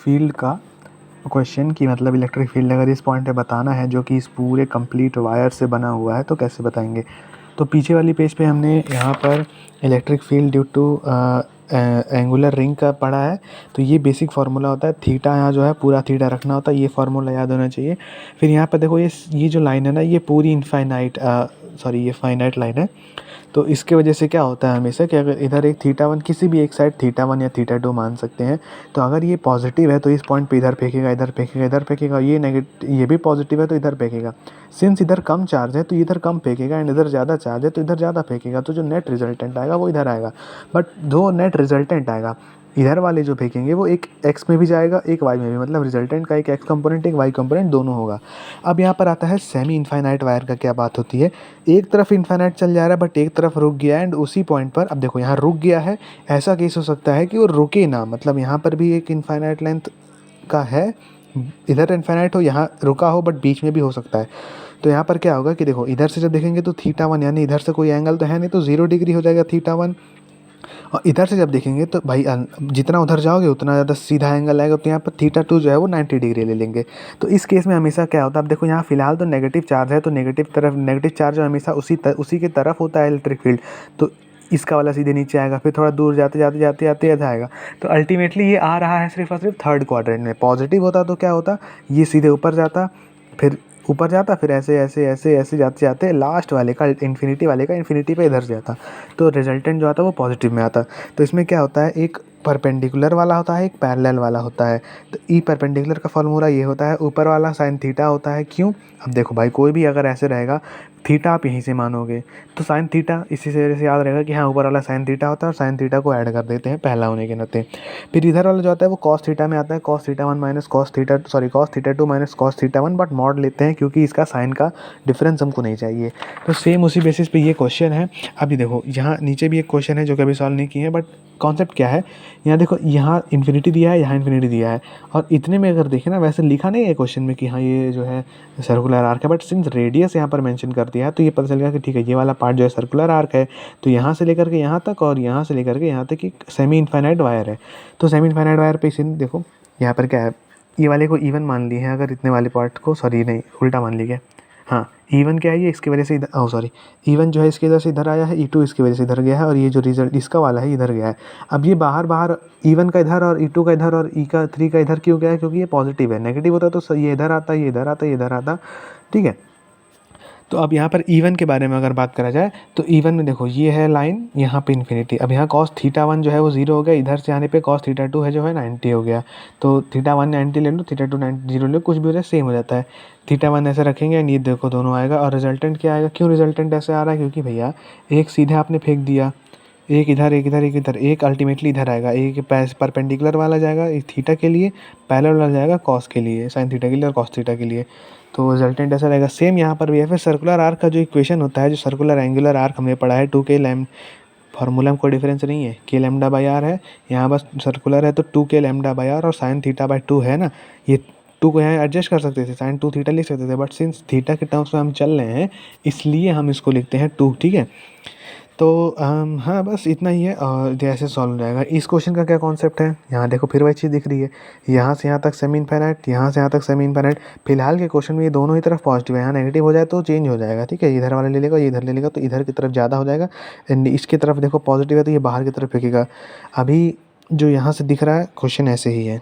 Field का question की मतलब इलेक्ट्रिक फील्ड अगर इस पॉइंट पे बताना है जो कि इस पूरे कंप्लीट वायर से बना हुआ है तो कैसे बताएंगे। तो पीछे वाली पेज पे हमने यहाँ पर electric field due to angular ring का पढ़ा है। तो ये बेसिक फार्मूला होता है, थीटा यहाँ जो है पूरा थीटा रखना होता है, ये फार्मूला याद होना चाहिए। फिर यहाँ पर देखो ये जो लाइन है ना, ये पूरी इनफाइनाइट ये फाइनाइट लाइन है। तो इसके वजह से क्या होता है हमेशा कि अगर इधर एक थीटा वन किसी भी एक साइड थीटा वन या थीटा टू मान सकते हैं, तो अगर ये पॉजिटिव है तो इस पॉइंट पे इधर फेंकेगा, इधर फेंकेगा, इधर फेंकेगा। ये नेगेटिव, ये भी पॉजिटिव है तो इधर फेंकेगा। सिंस इधर कम चार्ज है तो इधर कम फेंकेगा एंड इधर ज़्यादा चार्ज है तो इधर ज़्यादा फेंकेगा। तो जो नेट रिजल्टेंट आएगा वो इधर आएगा। बट दो नेट रिजल्टेंट आएगा, इधर वाले जो फेंकेंगे वो एक एक्स में भी जाएगा एक वाई में भी, मतलब रिजल्टेंट का एक एक्स कंपोनेंट एक वाई कंपोनेंट दोनों होगा। अब यहाँ पर आता है सेमी इनफाइनाइट वायर का क्या बात होती है। एक तरफ इनफाइनाइट चल जा रहा है बट एक तरफ रुक गया एंड उसी पॉइंट पर अब देखो यहाँ रुक गया है। ऐसा केस हो सकता है कि वो रुके ना, मतलब यहाँ पर भी एक इनफाइनाइट लेंथ का है, इधर इनफाइनाइट हो यहाँ रुका हो बट बीच में भी हो सकता है। तो यहाँ पर क्या होगा कि देखो इधर से जब देखेंगे तो थीटा वन यानी इधर से कोई एंगल तो है नहीं तो 0 डिग्री हो जाएगा थीटा वन। और इधर से जब देखेंगे तो भाई जितना उधर जाओगे उतना ज़्यादा सीधा एंगल आएगा, तो यहाँ पर थीटा टू जो है वो 90 डिग्री ले लेंगे। तो इस केस में हमेशा क्या होता है, अब देखो यहाँ फिलहाल तो नेगेटिव चार्ज है तो नेगेटिव चार्ज हमेशा उसी के तरफ होता है इलेक्ट्रिक फील्ड। तो इसका वाला सीधे नीचे आएगा, फिर थोड़ा दूर जाते जाते जाते जाते ऐसा आएगा। तो अल्टीमेटली ये आ रहा है सिर्फ और सिर्फ थर्ड क्वाड्रेंट में। पॉजिटिव होता तो क्या होता, ये सीधे ऊपर जाता, फिर ऊपर जाता, फिर ऐसे ऐसे ऐसे ऐसे जाते जाते लास्ट वाले का इन्फिनिटी पे इधर जाता। तो रिजल्टेंट जो आता है वो पॉजिटिव में आता। तो इसमें क्या होता है, एक परपेंडिकुलर वाला होता है एक पैरेलल वाला होता है। तो ई परपेंडिकुलर का फॉर्मूला ये होता है, ऊपर वाला साइन थीटा होता है। क्यों, अब देखो भाई कोई भी अगर ऐसे रहेगा थीटा आप यहीं से मानोगे तो साइन थीटा, इसी से याद रहेगा कि हाँ ऊपर वाला साइन थीटा होता है और साइन थीटा को ऐड कर देते हैं पहला होने के नाते। फिर इधर वाला जो आता है वो कॉस थीटा में आता है, cos theta one minus cos theta two minus cos theta one, but mod लेते हैं क्योंकि इसका साइन का डिफरेंस हमको नहीं चाहिए। तो सेम उसी बेसिस पे ये क्वेश्चन है। अभी देखो यहाँ नीचे भी एक क्वेश्चन है जो कभी सॉल्व नहीं किए हैं, बट कॉन्सेप्ट क्या है, यहाँ देखो यहाँ इन्फिनिटी दिया है यहाँ इन्फिनिटी दिया है और इतने में अगर देखें ना, वैसे लिखा नहीं है क्वेश्चन में कि हाँ ये जो है सर्कुलर आर्क है, बट सिंस रेडियस यहाँ पर मेंशन कर दिया है तो ये पता चल गया कि ठीक है ये वाला पार्ट जो है सर्कुलर आर्क है। तो यहाँ से लेकर के यहाँ तक और यहाँ से लेकर के यहाँ तक एक सेमी इनफाइनाइट वायर है। तो सेमी इनफाइनाइट वायर पे इसी देखो यहाँ पर क्या है, ये वाले को इवन मान ली है, अगर इतने वाले पार्ट को सॉरी नहीं उल्टा मान ली गया। हाँ इवन क्या है ये इसकी वजह से इधर इवन जो है इसकी वजह से इधर आया है, E2 इसकी वजह से इधर गया है और ये जो रिजल्ट इसका वाला है इधर गया है। अब ये बाहर इवन का इधर और E2 का इधर और E का 3 का इधर क्यों गया है, क्योंकि ये पॉजिटिव है। नेगेटिव होता तो ये इधर आता, ये इधर आता, ये इधर आता, ठीक है। तो अब यहाँ पर इवन के बारे में अगर बात करा जाए तो इवन में देखो ये है लाइन यहाँ पे इन्फिनिटी। अब यहाँ कॉस थीटा वन जो है वो 0 हो गया, इधर से आने पे कॉस थीटा टू है जो है 90 हो गया। तो थीटा वन 90 ले लो, थीटा टू 0 ले लो, कुछ भी हो जाए सेम हो जाता है। थीटा वन ऐसे रखेंगे एंड ये देखो दोनों आएगा और रिजल्टेंट क्या आएगा। क्यों रिजल्टेंट ऐसे आ रहा है, क्योंकि भैया एक सीधे आपने फेंक दिया, एक इधर एक इधर एक इधर, एक अल्टीमेटली इधर आएगा, एक परपेंडिकुलर वाला जाएगा एक थीटा के लिए, पैरेलल वाला जाएगा कॉस के लिए, साइन थीटा के लिए और कॉस थीटा के लिए। तो रिजल्टेंट ऐसा रहेगा। सेम यहाँ पर भी है। फिर सर्कुलर आर्क का जो इक्वेशन होता है, जो सर्कुलर एंगुलर आर्क हमने पढ़ा है 2k लैम, फार्मूला में कोई डिफरेंस नहीं है, k लैम्डा बाई आर है, यहाँ बस सर्कुलर है तो 2k लैम्डा बाई आर और साइन थीटा बाई 2 है ना। ये 2 को यहाँ एडजस्ट कर सकते थे, साइन 2 थीटा लिख सकते थे, बट सिंस थीटा के टर्म्स में हम चल रहे हैं इसलिए हम इसको लिखते हैं 2, ठीक है। तो हाँ बस इतना ही है और जैसे सॉल्व हो जाएगा। इस क्वेश्चन का क्या कॉन्सेप्ट है, यहाँ देखो फिर वही चीज़ दिख रही है, यहाँ से यहाँ तक सेमी इनफाइनाइट, यहाँ से यहाँ तक सेमी इनफाइनाइट। फिलहाल के क्वेश्चन में ये दोनों ही तरफ पॉजिटिव है, यहाँ नेगेटिव हो जाए तो चेंज हो जाएगा, ठीक है। इधर वाला ले लेगा, ये इधर ले लेगा तो इधर की तरफ ज़्यादा हो जाएगा एंड इसकी तरफ देखो पॉजिटिव है तो ये बाहर की तरफ फेंकेगा। अभी जो यहाँ से दिख रहा है क्वेश्चन ऐसे ही है।